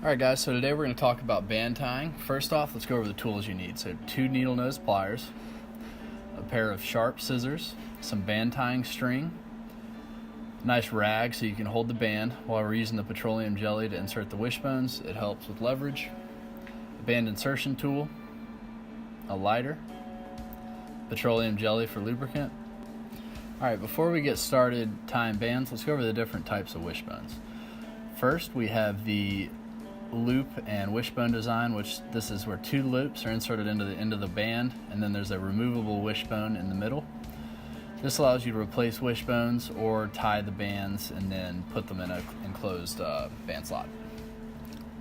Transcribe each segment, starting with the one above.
Alright guys, so today we're going to talk about band tying. First off, let's go over the tools you need. So 2 needle nose pliers, a pair of sharp scissors, some band tying string, nice rag so you can hold the band while we're using the petroleum jelly to insert the wishbones. It helps with leverage. A band insertion tool, a lighter, petroleum jelly for lubricant. Alright, before we get started tying bands, let's go over the different types of wishbones. First, we have the loop and wishbone design, which this is where 2 loops are inserted into the end of the band, and then there's a removable wishbone in the middle. This allows you to replace wishbones or tie the bands and then put them in an enclosed band slot.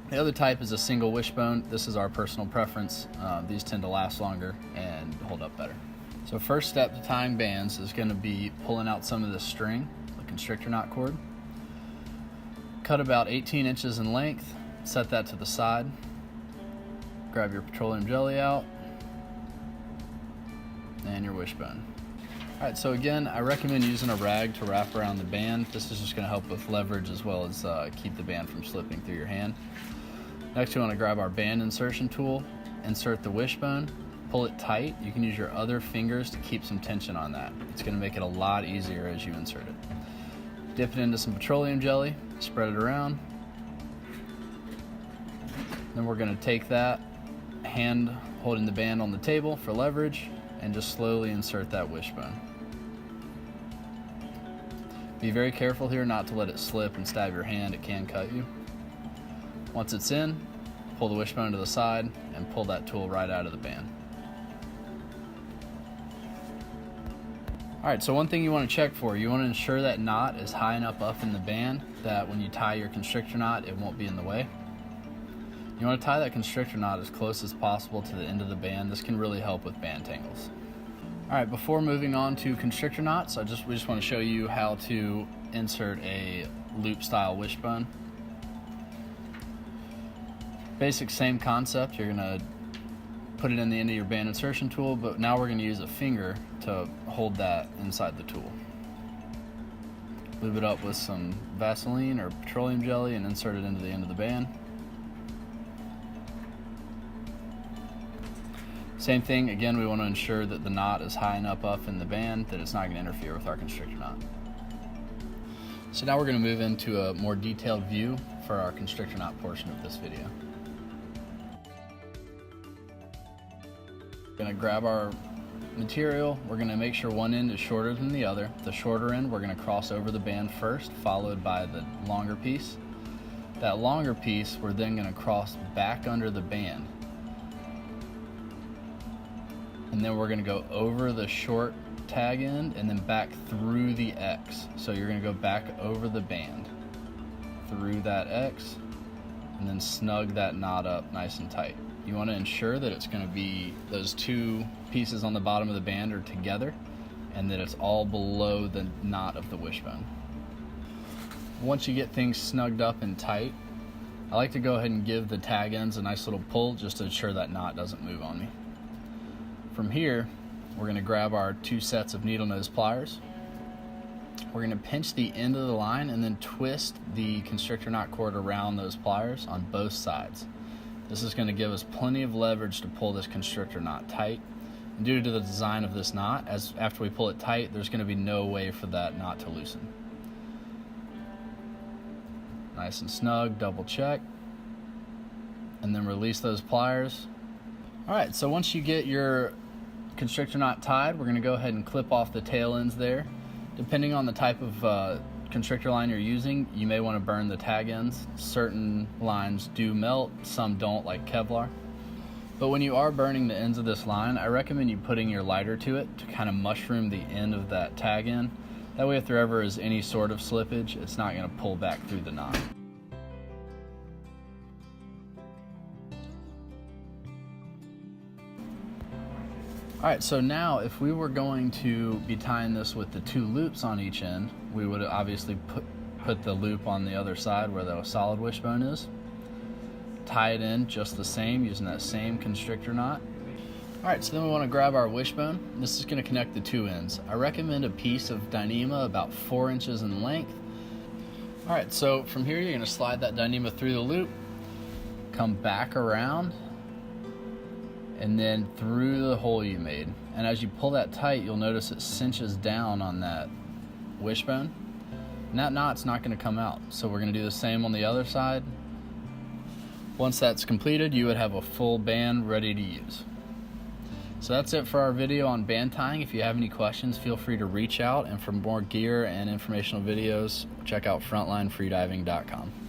The other type is a single wishbone. This is our personal preference. These tend to last longer and hold up better. So first step to tying bands is going to be pulling out some of the string, the constrictor knot cord. Cut about 18 inches in length. Set that to the side. Grab your petroleum jelly out and your wishbone. Alright, so again, I recommend using a rag to wrap around the band. This is just going to help with leverage as well as keep the band from slipping through your hand. Next, we want to grab our band insertion tool, insert the wishbone, pull it tight. You can use your other fingers to keep some tension on that. It's going to make it a lot easier as you insert it. Dip it into some petroleum jelly, spread it around. Then we're going to take that hand holding the band on the table for leverage and just slowly insert that wishbone. Be very careful here not to let it slip and stab your hand. It can cut you. Once it's in, pull the wishbone to the side and pull that tool right out of the band. Alright, so one thing you want to check for, you want to ensure that knot is high enough up in the band that when you tie your constrictor knot, it won't be in the way. You want to tie that constrictor knot as close as possible to the end of the band. This can really help with band tangles. Alright, before moving on to constrictor knots, we just want to show you how to insert a loop style wishbone. Basic same concept. You're going to put it in the end of your band insertion tool, but now we're going to use a finger to hold that inside the tool. Lube it up with some Vaseline or petroleum jelly and insert it into the end of the band. Same thing, again, we want to ensure that the knot is high enough up in the band that it's not going to interfere with our constrictor knot. So now we're going to move into a more detailed view for our constrictor knot portion of this video. We're going to grab our material. We're going to make sure one end is shorter than the other. The shorter end we're going to cross over the band first, followed by the longer piece. That longer piece we're then going to cross back under the band. And then we're going to go over the short tag end and then back through the X. So you're going to go back over the band, through that X, and then snug that knot up nice and tight. You want to ensure that it's going to be, those 2 pieces on the bottom of the band are together and that it's all below the knot of the wishbone. Once you get things snugged up and tight, I like to go ahead and give the tag ends a nice little pull just to ensure that knot doesn't move on me. From here, we're going to grab our 2 sets of needle nose pliers. We're going to pinch the end of the line and then twist the constrictor knot cord around those pliers on both sides. This is going to give us plenty of leverage to pull this constrictor knot tight. And due to the design of this knot, after we pull it tight, there's going to be no way for that knot to loosen. Nice and snug, double check, and then release those pliers. Alright, so once you get your constrictor knot tied, we're going to go ahead and clip off the tail ends there. Depending on the type of constrictor line you're using, you may want to burn the tag ends. Certain lines do melt, some don't, like Kevlar. But when you are burning the ends of this line, I recommend you putting your lighter to it to kind of mushroom the end of that tag end. That way if there ever is any sort of slippage, it's not going to pull back through the knot. Alright, so now if we were going to be tying this with the 2 loops on each end, we would obviously put the loop on the other side where the solid wishbone is. Tie it in just the same using that same constrictor knot. Alright, so then we want to grab our wishbone. This is going to connect the 2 ends. I recommend a piece of Dyneema about 4 inches in length. Alright, so from here you're going to slide that Dyneema through the loop. come back around and then through the hole you made. And as you pull that tight, you'll notice it cinches down on that wishbone, and that knot's not going to come out. So we're going to do the same on the other side. Once that's completed, you would have a full band ready to use. So that's it for our video on band tying. If you have any questions, feel free to reach out, and for more gear and informational videos, check out frontlinefreediving.com.